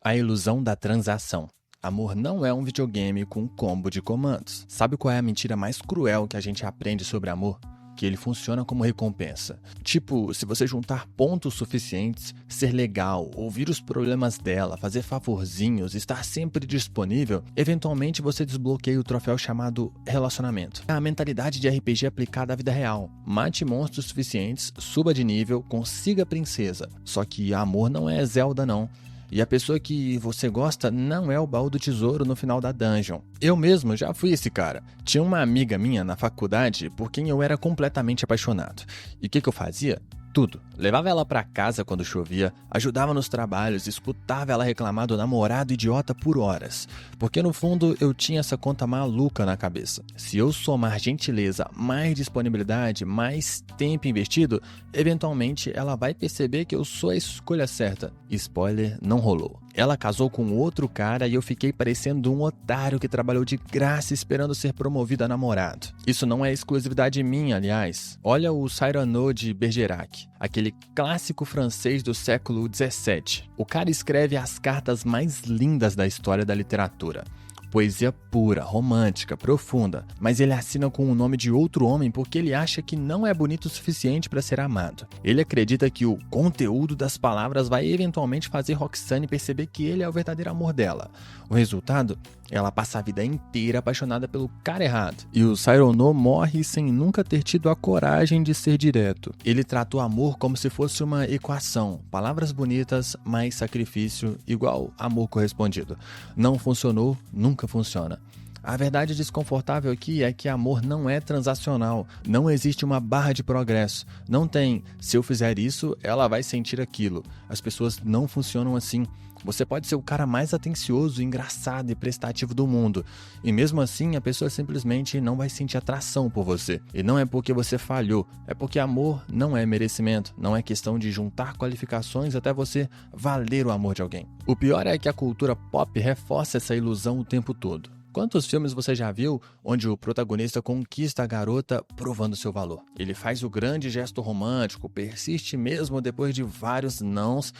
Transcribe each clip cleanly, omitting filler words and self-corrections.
A ilusão da transação. Amor não é um videogame com um combo de comandos. Sabe qual é a mentira mais cruel que a gente aprende sobre amor? Que ele funciona como recompensa. Tipo, se você juntar pontos suficientes, ser legal, ouvir os problemas dela, fazer favorzinhos, estar sempre disponível, eventualmente você desbloqueia o troféu chamado relacionamento. É a mentalidade de RPG aplicada à vida real. Mate monstros suficientes, suba de nível, consiga princesa. Só que amor não é Zelda não. E a pessoa que você gosta não é o baú do tesouro no final da dungeon. Eu mesmo já fui esse cara. Tinha uma amiga minha na faculdade por quem eu era completamente apaixonado. E o que eu fazia? Tudo. Levava ela pra casa quando chovia, ajudava nos trabalhos, escutava ela reclamar do namorado idiota por horas. Porque no fundo eu tinha essa conta maluca na cabeça. Se eu somar gentileza, mais disponibilidade, mais tempo investido, eventualmente ela vai perceber que eu sou a escolha certa. Spoiler, não rolou. Ela casou com outro cara e eu fiquei parecendo um otário que trabalhou de graça esperando ser promovido a namorado. Isso não é exclusividade minha, aliás. Olha o Cyrano de Bergerac, aquele clássico francês do século XVII. O cara escreve as cartas mais lindas da história da literatura. Poesia pura, romântica, profunda, mas ele assina com o nome de outro homem porque ele acha que não é bonito o suficiente para ser amado. Ele acredita que o conteúdo das palavras vai eventualmente fazer Roxane perceber que ele é o verdadeiro amor dela. O resultado? Ela passa a vida inteira apaixonada pelo cara errado. E o Cyrano morre sem nunca ter tido a coragem de ser direto. Ele trata o amor como se fosse uma equação. Palavras bonitas mais sacrifício igual amor correspondido. Não funcionou, nunca funciona. A verdade desconfortável aqui é que amor não é transacional. Não existe uma barra de progresso. Não tem, se eu fizer isso, ela vai sentir aquilo. As pessoas não funcionam assim. Você pode ser o cara mais atencioso, engraçado e prestativo do mundo. E mesmo assim, a pessoa simplesmente não vai sentir atração por você. E não é porque você falhou. É porque amor não é merecimento. Não é questão de juntar qualificações até você valer o amor de alguém. O pior é que a cultura pop reforça essa ilusão o tempo todo. Quantos filmes você já viu onde o protagonista conquista a garota provando seu valor? Ele faz o grande gesto romântico, persiste mesmo depois de vários nãos,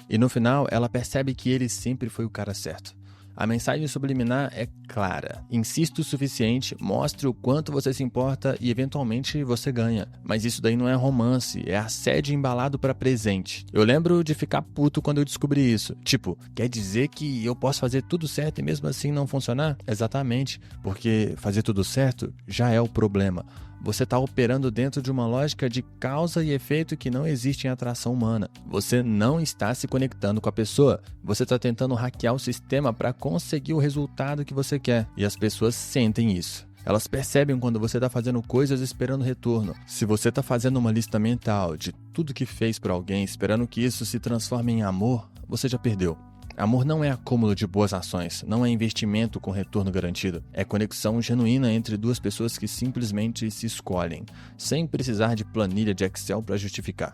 e no final ela percebe que ele sempre foi o cara certo. A mensagem subliminar é clara. Insista o suficiente, mostre o quanto você se importa e eventualmente você ganha. Mas isso daí não é romance, é assédio embalado para presente. Eu lembro de ficar puto quando eu descobri isso. Tipo, quer dizer que eu posso fazer tudo certo e mesmo assim não funcionar? Exatamente, porque fazer tudo certo já é o problema. Você está operando dentro de uma lógica de causa e efeito que não existe em atração humana. Você não está se conectando com a pessoa. Você está tentando hackear o sistema para conseguir o resultado que você quer. E as pessoas sentem isso. Elas percebem quando você está fazendo coisas esperando retorno. Se você está fazendo uma lista mental de tudo que fez por alguém, esperando que isso se transforme em amor, você já perdeu. Amor não é acúmulo de boas ações, não é investimento com retorno garantido. É conexão genuína entre duas pessoas que simplesmente se escolhem, sem precisar de planilha de Excel para justificar.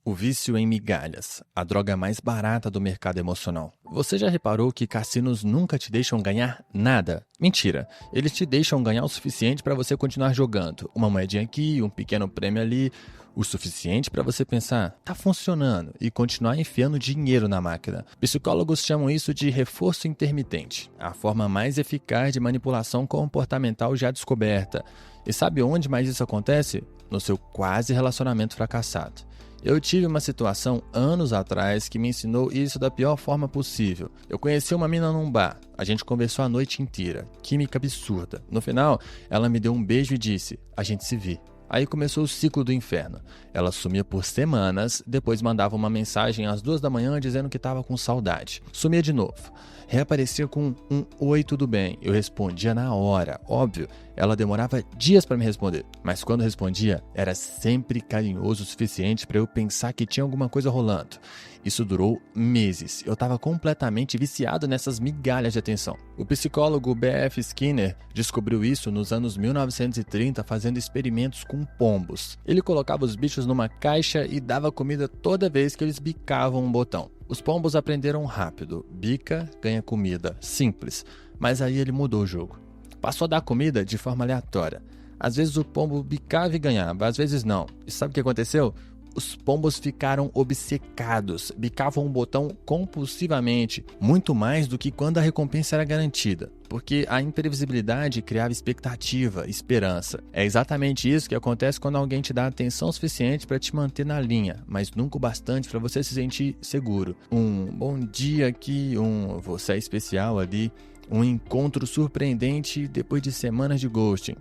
O vício em migalhas, a droga mais barata do mercado emocional. Você já reparou que cassinos nunca te deixam ganhar nada? Mentira, eles te deixam ganhar o suficiente para você continuar jogando. Uma moedinha aqui, um pequeno prêmio ali, o suficiente para você pensar, tá funcionando, e continuar enfiando dinheiro na máquina. Psicólogos chamam isso de reforço intermitente, a forma mais eficaz de manipulação comportamental já descoberta. E sabe onde mais isso acontece? No seu quase relacionamento fracassado. Eu tive uma situação anos atrás que me ensinou isso da pior forma possível. Eu conheci uma mina num bar, a gente conversou a noite inteira, química absurda. No final, ela me deu um beijo e disse, a gente se vê. Aí começou o ciclo do inferno. Ela sumia por semanas, depois mandava uma mensagem às 2 da manhã dizendo que estava com saudade. Sumia de novo. Reaparecia com um oi, tudo bem. Eu respondia na hora, óbvio. Ela demorava dias para me responder, mas quando respondia, era sempre carinhoso o suficiente para eu pensar que tinha alguma coisa rolando. Isso durou meses. Eu estava completamente viciado nessas migalhas de atenção. O psicólogo B.F. Skinner descobriu isso nos anos 1930 fazendo experimentos com pombos. Ele colocava os bichos numa caixa e dava comida toda vez que eles bicavam um botão. Os pombos aprenderam rápido. Bica, ganha comida. Simples. Mas aí ele mudou o jogo. Passou a dar comida de forma aleatória. Às vezes o pombo bicava e ganhava, às vezes não. E sabe o que aconteceu? os pombos ficaram obcecados, bicavam o botão compulsivamente, muito mais do que quando a recompensa era garantida, porque a imprevisibilidade criava expectativa, esperança. É exatamente isso que acontece quando alguém te dá atenção suficiente para te manter na linha, mas nunca o bastante para você se sentir seguro. Um bom dia aqui, você é especial ali, um encontro surpreendente depois de semanas de ghosting.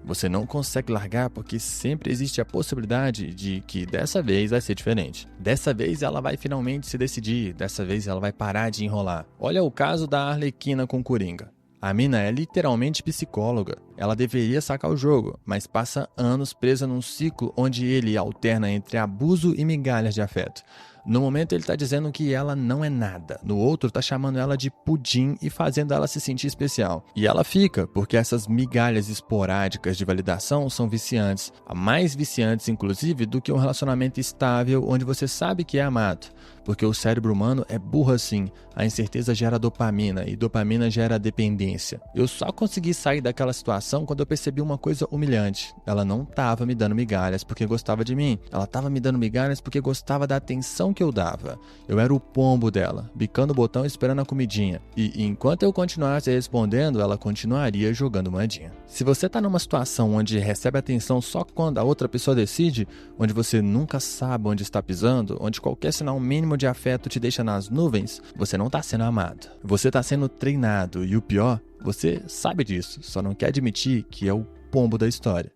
Você não consegue largar porque sempre existe a possibilidade de que dessa vez vai ser diferente. Dessa vez ela vai finalmente se decidir, dessa vez ela vai parar de enrolar. Olha o caso da Arlequina com Coringa. A mina é literalmente psicóloga. Ela deveria sacar o jogo, mas passa anos presa num ciclo onde ele alterna entre abuso e migalhas de afeto. No momento ele está dizendo que ela não é nada. No outro está chamando ela de pudim e fazendo ela se sentir especial. E ela fica, porque essas migalhas esporádicas de validação são viciantes. Mais viciantes, inclusive, do que um relacionamento estável onde você sabe que é amado. Porque o cérebro humano é burro assim. A incerteza gera dopamina e dopamina gera dependência. Eu só consegui sair daquela situação quando eu percebi uma coisa humilhante. Ela não estava me dando migalhas porque gostava de mim. Ela estava me dando migalhas porque gostava da atenção que eu dava. Eu era o pombo dela, bicando o botão esperando a comidinha. E enquanto eu continuasse respondendo, ela continuaria jogando moedinha. Se você está numa situação onde recebe atenção só quando a outra pessoa decide, onde você nunca sabe onde está pisando, onde qualquer sinal mínimo de afeto te deixa nas nuvens, você não está sendo amado. Você está sendo treinado e o pior, você sabe disso, só não quer admitir que é o pombo da história.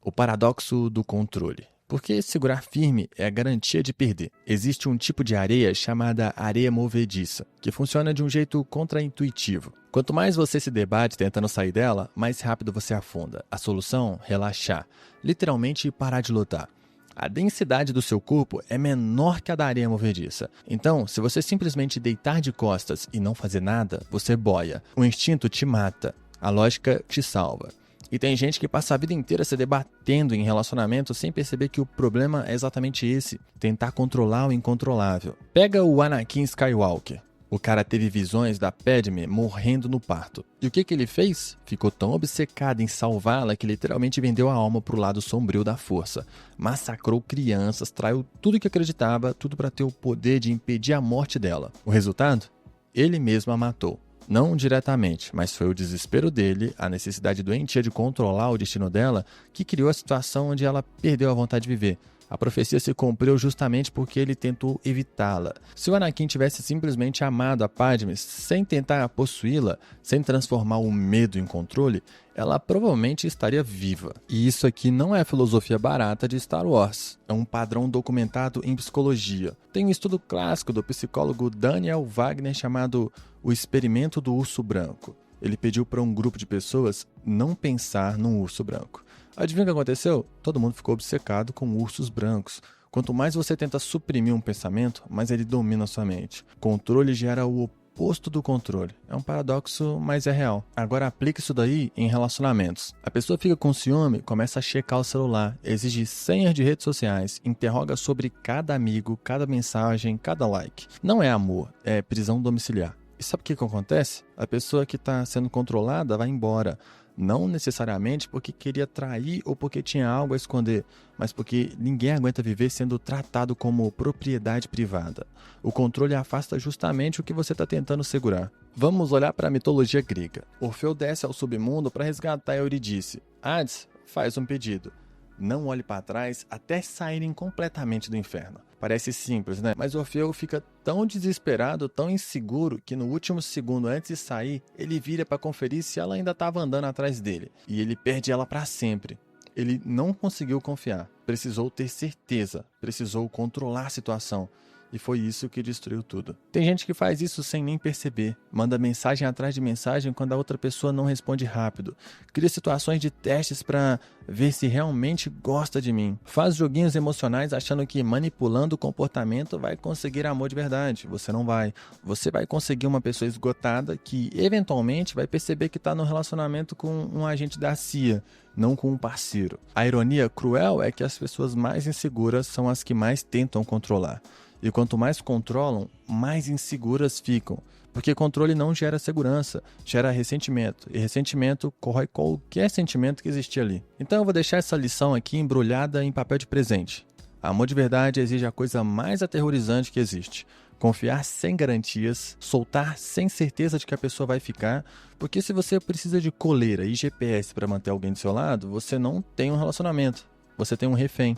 O paradoxo do controle. Porque segurar firme é a garantia de perder. Existe um tipo de areia chamada areia movediça, que funciona de um jeito contraintuitivo. Quanto mais você se debate tentando sair dela, mais rápido você afunda. A solução? Relaxar. Literalmente parar de lutar. A densidade do seu corpo é menor que a da areia movediça. Então, se você simplesmente deitar de costas e não fazer nada, você boia. O instinto te mata. A lógica te salva. E tem gente que passa a vida inteira se debatendo em relacionamento sem perceber que o problema é exatamente esse, tentar controlar o incontrolável. Pega o Anakin Skywalker. O cara teve visões da Padmé morrendo no parto. E o que ele fez? Ficou tão obcecado em salvá-la que literalmente vendeu a alma pro lado sombrio da força. Massacrou crianças, traiu tudo que acreditava, tudo para ter o poder de impedir a morte dela. O resultado? Ele mesmo a matou. Não diretamente, mas foi o desespero dele, a necessidade doentia de controlar o destino dela, que criou a situação onde ela perdeu a vontade de viver. A profecia se cumpriu justamente porque ele tentou evitá-la. Se o Anakin tivesse simplesmente amado a Padmé sem tentar possuí-la, sem transformar o medo em controle, ela provavelmente estaria viva. E isso aqui não é filosofia barata de Star Wars. É um padrão documentado em psicologia. Tem um estudo clássico do psicólogo Daniel Wagner chamado O Experimento do Urso Branco. Ele pediu para um grupo de pessoas não pensar num urso branco. Adivinha o que aconteceu? Todo mundo ficou obcecado com ursos brancos. Quanto mais você tenta suprimir um pensamento, mais ele domina a sua mente. Controle gera o oposto do controle. É um paradoxo, mas é real. Agora aplica isso daí em relacionamentos. A pessoa fica com ciúme, começa a checar o celular, exige senhas de redes sociais, interroga sobre cada amigo, cada mensagem, cada like. Não é amor, é prisão domiciliar. E sabe o que acontece? A pessoa que está sendo controlada vai embora. Não necessariamente porque queria trair ou porque tinha algo a esconder, mas porque ninguém aguenta viver sendo tratado como propriedade privada. O controle afasta justamente o que você está tentando segurar. Vamos olhar para a mitologia grega. Orfeu desce ao submundo para resgatar Eurídice. Hades faz um pedido. Não olhe para trás até saírem completamente do inferno. Parece simples, né? Mas Orfeu fica tão desesperado, tão inseguro, que no último segundo antes de sair, ele vira para conferir se ela ainda estava andando atrás dele. E ele perde ela para sempre. Ele não conseguiu confiar. Precisou ter certeza. Precisou controlar a situação. E foi isso que destruiu tudo. Tem gente que faz isso sem nem perceber. Manda mensagem atrás de mensagem quando a outra pessoa não responde rápido. Cria situações de testes para ver se realmente gosta de mim. Faz joguinhos emocionais achando que manipulando o comportamento vai conseguir amor de verdade. Você não vai. Você vai conseguir uma pessoa esgotada que eventualmente vai perceber que está no relacionamento com um agente da CIA, não com um parceiro. A ironia cruel é que as pessoas mais inseguras são as que mais tentam controlar. E quanto mais controlam, mais inseguras ficam. Porque controle não gera segurança, gera ressentimento. E ressentimento corrói qualquer sentimento que existia ali. Então eu vou deixar essa lição aqui embrulhada em papel de presente. Amor de verdade exige a coisa mais aterrorizante que existe. Confiar sem garantias, soltar sem certeza de que a pessoa vai ficar, porque se você precisa de coleira e GPS para manter alguém do seu lado, você não tem um relacionamento, você tem um refém.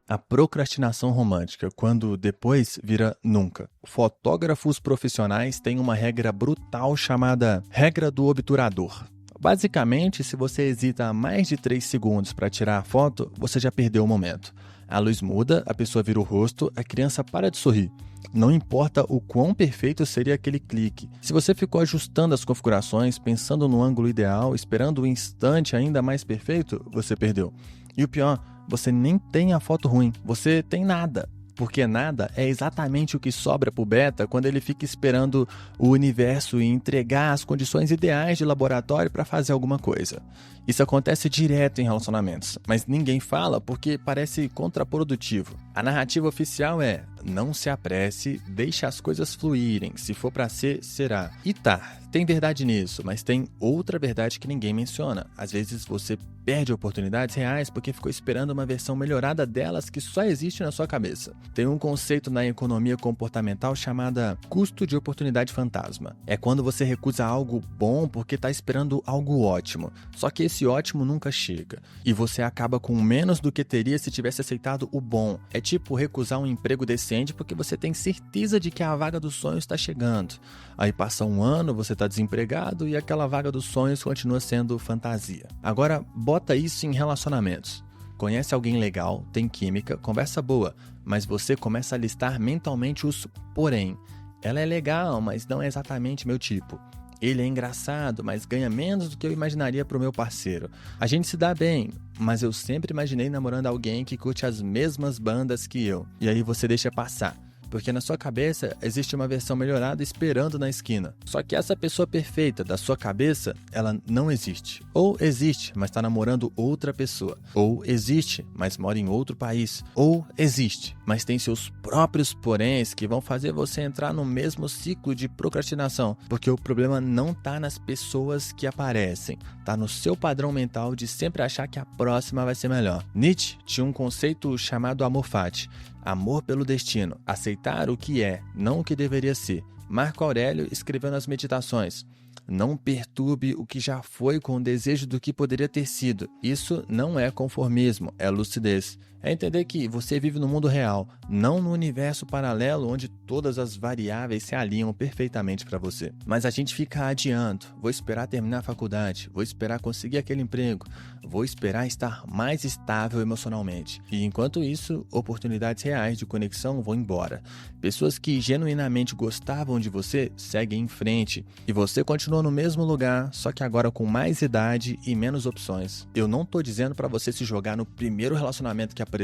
A procrastinação romântica, quando depois vira nunca. Fotógrafos profissionais têm uma regra brutal chamada regra do obturador. Basicamente, se você hesita mais de 3 segundos para tirar a foto, você já perdeu o momento. A luz muda, a pessoa vira o rosto, a criança para de sorrir. Não importa o quão perfeito seria aquele clique. Se você ficou ajustando as configurações, pensando no ângulo ideal, esperando o instante ainda mais perfeito, você perdeu. E o pior, você nem tem a foto ruim, você tem nada. Porque nada é exatamente o que sobra pro beta quando ele fica esperando o universo entregar as condições ideais de laboratório para fazer alguma coisa. Isso acontece direto em relacionamentos, mas ninguém fala porque parece contraprodutivo. A narrativa oficial é: não se apresse, deixe as coisas fluírem, se for para ser, será. E tá, tem verdade nisso, mas tem outra verdade que ninguém menciona. Às vezes você perde oportunidades reais porque ficou esperando uma versão melhorada delas que só existe na sua cabeça. Tem um conceito na economia comportamental chamada custo de oportunidade fantasma. É quando você recusa algo bom porque está esperando algo ótimo. Só que esse ótimo nunca chega. E você acaba com menos do que teria se tivesse aceitado o bom. É tipo recusar um emprego decente porque você tem certeza de que a vaga dos sonhos está chegando. Aí passa um ano, você está desempregado e aquela vaga dos sonhos continua sendo fantasia. Agora, bota isso em relacionamentos. Conhece alguém legal, tem química, conversa boa, mas você começa a listar mentalmente os porém. Ela é legal, mas não é exatamente meu tipo. Ele é engraçado, mas ganha menos do que eu imaginaria pro meu parceiro. A gente se dá bem, mas eu sempre imaginei namorando alguém que curte as mesmas bandas que eu. E aí você deixa passar. Porque na sua cabeça existe uma versão melhorada esperando na esquina. Só que essa pessoa perfeita da sua cabeça, ela não existe. Ou existe, mas está namorando outra pessoa. Ou existe, mas mora em outro país. Ou existe, mas tem seus próprios poréns que vão fazer você entrar no mesmo ciclo de procrastinação. Porque o problema não está nas pessoas que aparecem. Está no seu padrão mental de sempre achar que a próxima vai ser melhor. Nietzsche tinha um conceito chamado amor fati. Amor pelo destino, aceitar o que é, não o que deveria ser. Marco Aurélio escreveu nas Meditações: não perturbe o que já foi com o desejo do que poderia ter sido. Isso não é conformismo, é lucidez. É entender que você vive no mundo real, não no universo paralelo onde todas as variáveis se alinham perfeitamente para você. Mas a gente fica adiando. Vou esperar terminar a faculdade, vou esperar conseguir aquele emprego, vou esperar estar mais estável emocionalmente. E enquanto isso, oportunidades reais de conexão vão embora. Pessoas que genuinamente gostavam de você seguem em frente. E você continua no mesmo lugar, só que agora com mais idade e menos opções. Eu não tô dizendo para você se jogar no primeiro relacionamento que aparecer.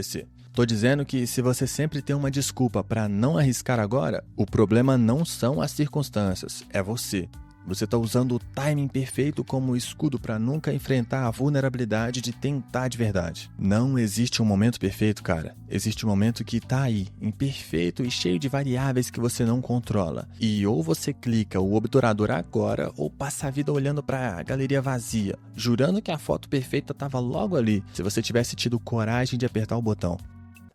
Tô dizendo que se você sempre tem uma desculpa para não arriscar agora, o problema não são as circunstâncias, é você. Você está usando o timing perfeito como escudo para nunca enfrentar a vulnerabilidade de tentar de verdade. Não existe um momento perfeito, cara. Existe um momento que tá aí, imperfeito e cheio de variáveis que você não controla. E ou você clica o obturador agora, ou passa a vida olhando para a galeria vazia, jurando que a foto perfeita estava logo ali, se você tivesse tido coragem de apertar o botão.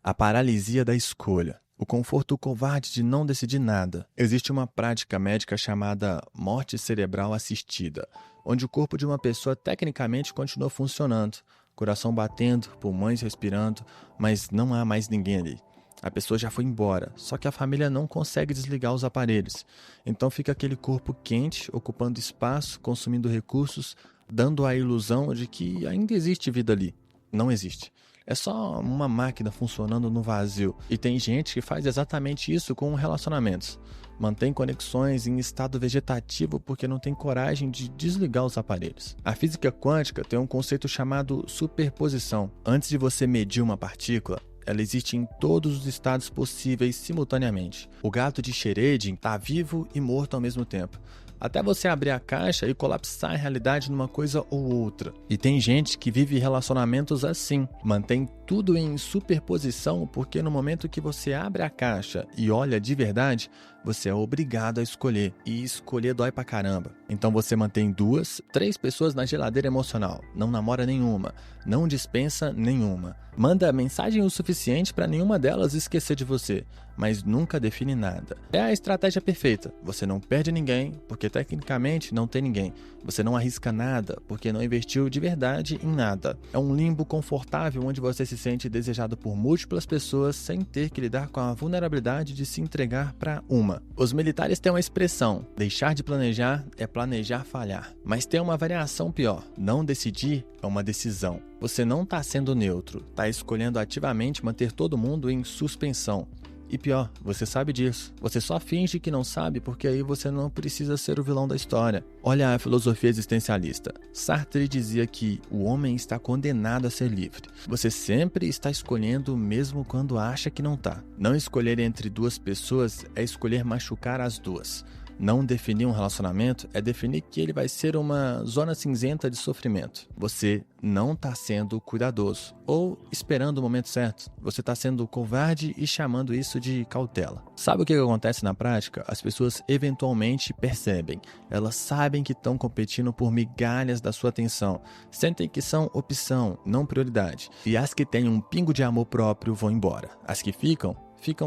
A paralisia da escolha. O conforto covarde de não decidir nada. Existe uma prática médica chamada morte cerebral assistida, onde o corpo de uma pessoa tecnicamente continua funcionando, coração batendo, pulmões respirando, mas não há mais ninguém ali. A pessoa já foi embora, só que a família não consegue desligar os aparelhos. Então fica aquele corpo quente, ocupando espaço, consumindo recursos, dando a ilusão de que ainda existe vida ali. Não existe. É só uma máquina funcionando no vazio. E tem gente que faz exatamente isso com relacionamentos. Mantém conexões em estado vegetativo porque não tem coragem de desligar os aparelhos. A física quântica tem um conceito chamado superposição. Antes de você medir uma partícula, ela existe em todos os estados possíveis simultaneamente. O gato de Schrödinger está vivo e morto ao mesmo tempo. Até você abrir a caixa e colapsar a realidade numa coisa ou outra. E tem gente que vive relacionamentos assim, mantém tudo em superposição porque no momento que você abre a caixa e olha de verdade, você é obrigado a escolher. E escolher dói pra caramba. Então você mantém 2, 3 pessoas na geladeira emocional. Não namora nenhuma. Não dispensa nenhuma. Manda mensagem o suficiente para nenhuma delas esquecer de você, mas nunca define nada. É a estratégia perfeita. Você não perde ninguém, porque tecnicamente não tem ninguém. Você não arrisca nada, porque não investiu de verdade em nada. É um limbo confortável onde você se sente desejado por múltiplas pessoas sem ter que lidar com a vulnerabilidade de se entregar para uma. Os militares têm uma expressão: deixar de planejar é planejar falhar. Mas tem uma variação pior: não decidir é uma decisão. Você não está sendo neutro, está escolhendo ativamente manter todo mundo em suspensão. E pior, você sabe disso. Você só finge que não sabe porque aí você não precisa ser o vilão da história. Olha a filosofia existencialista. Sartre dizia que o homem está condenado a ser livre. Você sempre está escolhendo mesmo quando acha que não está. Não escolher entre 2 pessoas é escolher machucar as 2. Não definir um relacionamento é definir que ele vai ser uma zona cinzenta de sofrimento. Você não está sendo cuidadoso ou esperando o momento certo. Você está sendo covarde e chamando isso de cautela. Sabe o que acontece na prática? As pessoas eventualmente percebem. Elas sabem que estão competindo por migalhas da sua atenção. Sentem que são opção, não prioridade. E as que têm um pingo de amor próprio vão embora. As que ficam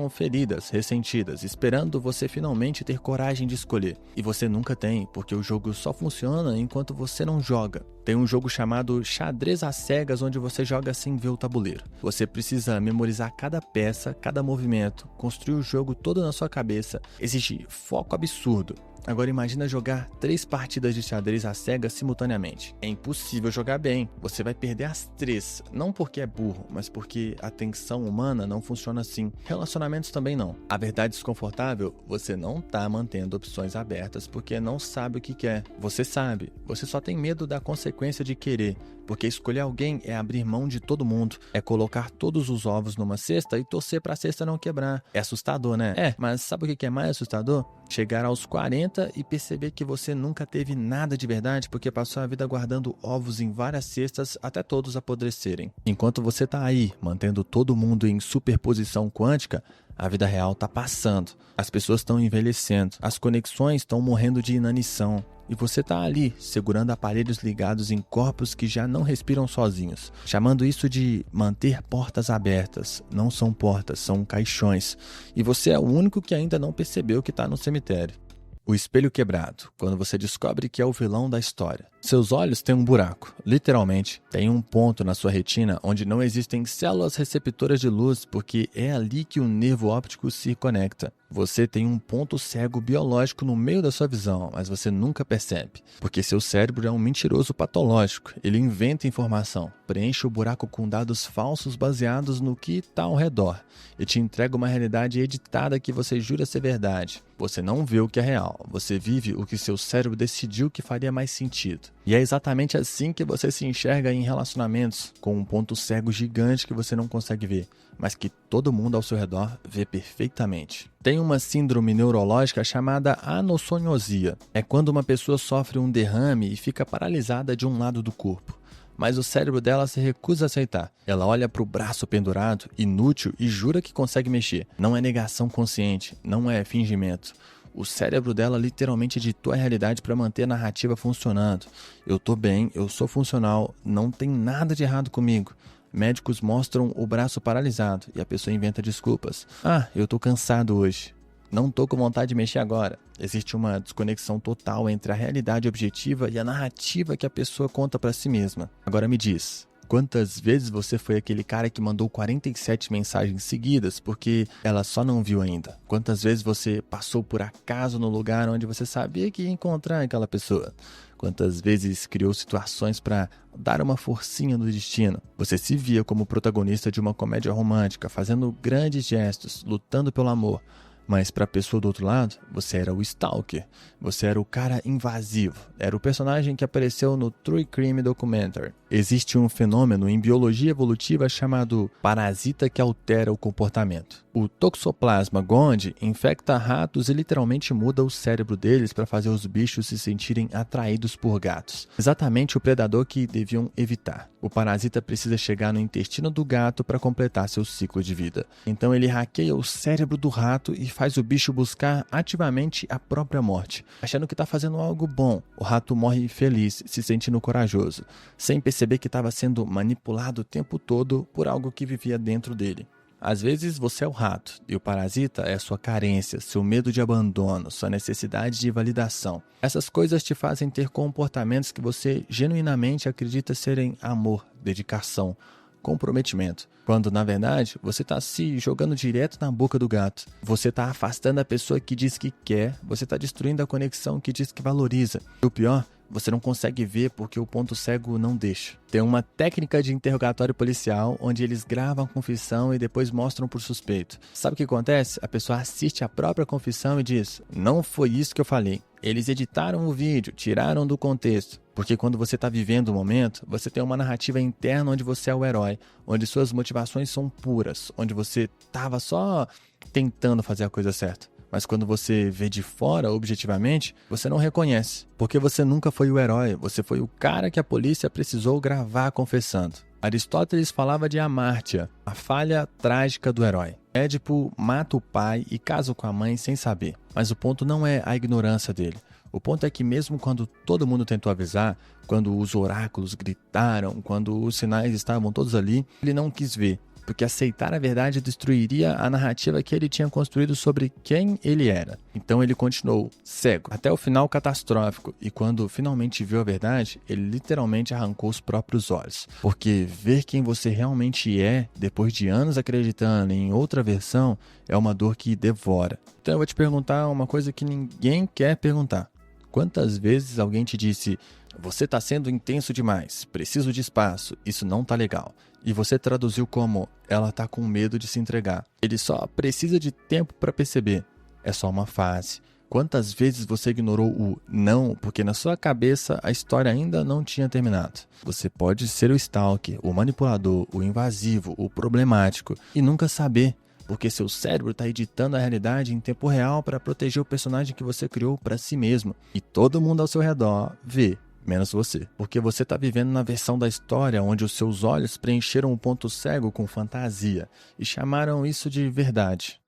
feridas, ressentidas, esperando você finalmente ter coragem de escolher. E você nunca tem, porque o jogo só funciona enquanto você não joga. Tem um jogo chamado xadrez às cegas, onde você joga sem ver o tabuleiro. Você precisa memorizar cada peça, cada movimento, construir o jogo todo na sua cabeça. Exige foco absurdo. Agora imagina jogar 3 partidas de xadrez às cegas simultaneamente. É impossível jogar bem, você vai perder as 3. Não porque é burro, mas porque a atenção humana não funciona assim. Relacionamentos também não. A verdade desconfortável, você não tá mantendo opções abertas porque não sabe o que quer. Você sabe, você só tem medo da consequência de querer. Porque escolher alguém é abrir mão de todo mundo, é colocar todos os ovos numa cesta e torcer pra cesta não quebrar. É assustador, né? Mas sabe o que é mais assustador? Chegar aos 40 e perceber que você nunca teve nada de verdade porque passou a vida guardando ovos em várias cestas até todos apodrecerem. Enquanto você tá aí, mantendo todo mundo em superposição quântica, a vida real tá passando. As pessoas estão envelhecendo, as conexões estão morrendo de inanição. E você tá ali, segurando aparelhos ligados em corpos que já não respiram sozinhos. Chamando isso de manter portas abertas. Não são portas, são caixões. E você é o único que ainda não percebeu que tá no cemitério. O espelho quebrado, quando você descobre que é o vilão da história. Seus olhos têm um buraco, literalmente. Tem um ponto na sua retina onde não existem células receptoras de luz, porque é ali que o nervo óptico se conecta. Você tem um ponto cego biológico no meio da sua visão, mas você nunca percebe. Porque seu cérebro é um mentiroso patológico. Ele inventa informação, preenche o buraco com dados falsos baseados no que está ao redor e te entrega uma realidade editada que você jura ser verdade. Você não vê o que é real, você vive o que seu cérebro decidiu que faria mais sentido. E é exatamente assim que você se enxerga em relacionamentos, com um ponto cego gigante que você não consegue ver, mas que todo mundo ao seu redor vê perfeitamente. Tem uma síndrome neurológica chamada anossoniosia. É quando uma pessoa sofre um derrame e fica paralisada de um lado do corpo. Mas o cérebro dela se recusa a aceitar. Ela olha para o braço pendurado, inútil, e jura que consegue mexer. Não é negação consciente, não é fingimento. O cérebro dela literalmente editou a realidade para manter a narrativa funcionando. Eu tô bem, eu sou funcional, não tem nada de errado comigo. Médicos mostram o braço paralisado e a pessoa inventa desculpas. Eu tô cansado hoje. Não tô com vontade de mexer agora. Existe uma desconexão total entre a realidade objetiva e a narrativa que a pessoa conta para si mesma. Agora me diz, quantas vezes você foi aquele cara que mandou 47 mensagens seguidas porque ela só não viu ainda? Quantas vezes você passou por acaso no lugar onde você sabia que ia encontrar aquela pessoa? Quantas vezes criou situações para dar uma forcinha no destino? Você se via como protagonista de uma comédia romântica, fazendo grandes gestos, lutando pelo amor. Mas para a pessoa do outro lado, você era o stalker. Você era o cara invasivo. Era o personagem que apareceu no True Crime Documentary. Existe um fenômeno em biologia evolutiva chamado parasita que altera o comportamento. O Toxoplasma gondii infecta ratos e literalmente muda o cérebro deles para fazer os bichos se sentirem atraídos por gatos. Exatamente o predador que deviam evitar. O parasita precisa chegar no intestino do gato para completar seu ciclo de vida. Então ele hackeia o cérebro do rato e faz o bicho buscar ativamente a própria morte. Achando que está fazendo algo bom, o rato morre feliz, se sentindo corajoso, sem perceber que estava sendo manipulado o tempo todo por algo que vivia dentro dele. Às vezes você é o rato e o parasita é sua carência, seu medo de abandono, sua necessidade de validação. Essas coisas te fazem ter comportamentos que você genuinamente acredita serem amor, dedicação, comprometimento, quando na verdade você está se jogando direto na boca do gato. Você está afastando a pessoa que diz que quer, você está destruindo a conexão que diz que valoriza. E o pior, você não consegue ver porque o ponto cego não deixa. Tem uma técnica de interrogatório policial onde eles gravam a confissão e depois mostram para o suspeito. Sabe o que acontece? A pessoa assiste a própria confissão e diz: não foi isso que eu falei. Eles editaram o vídeo, tiraram do contexto. Porque quando você está vivendo o momento, você tem uma narrativa interna onde você é o herói, onde suas motivações são puras, onde você estava só tentando fazer a coisa certa. Mas quando você vê de fora, objetivamente, você não reconhece. Porque você nunca foi o herói, você foi o cara que a polícia precisou gravar confessando. Aristóteles falava de amártia, a falha trágica do herói. Édipo mata o pai e casa com a mãe sem saber. Mas o ponto não é a ignorância dele. O ponto é que mesmo quando todo mundo tentou avisar, quando os oráculos gritaram, quando os sinais estavam todos ali, ele não quis ver. Porque aceitar a verdade destruiria a narrativa que ele tinha construído sobre quem ele era. Então ele continuou cego, até o final catastrófico, e quando finalmente viu a verdade, ele literalmente arrancou os próprios olhos. Porque ver quem você realmente é, depois de anos acreditando em outra versão, é uma dor que devora. Então eu vou te perguntar uma coisa que ninguém quer perguntar. Quantas vezes alguém te disse: você está sendo intenso demais, preciso de espaço, isso não tá legal. E você traduziu como: ela tá com medo de se entregar. Ele só precisa de tempo para perceber. É só uma fase. Quantas vezes você ignorou o não porque na sua cabeça a história ainda não tinha terminado? Você pode ser o stalker, o manipulador, o invasivo, o problemático e nunca saber. Porque seu cérebro está editando a realidade em tempo real para proteger o personagem que você criou para si mesmo. E todo mundo ao seu redor vê, menos você. Porque você está vivendo na versão da história onde os seus olhos preencheram o ponto cego com fantasia e chamaram isso de verdade.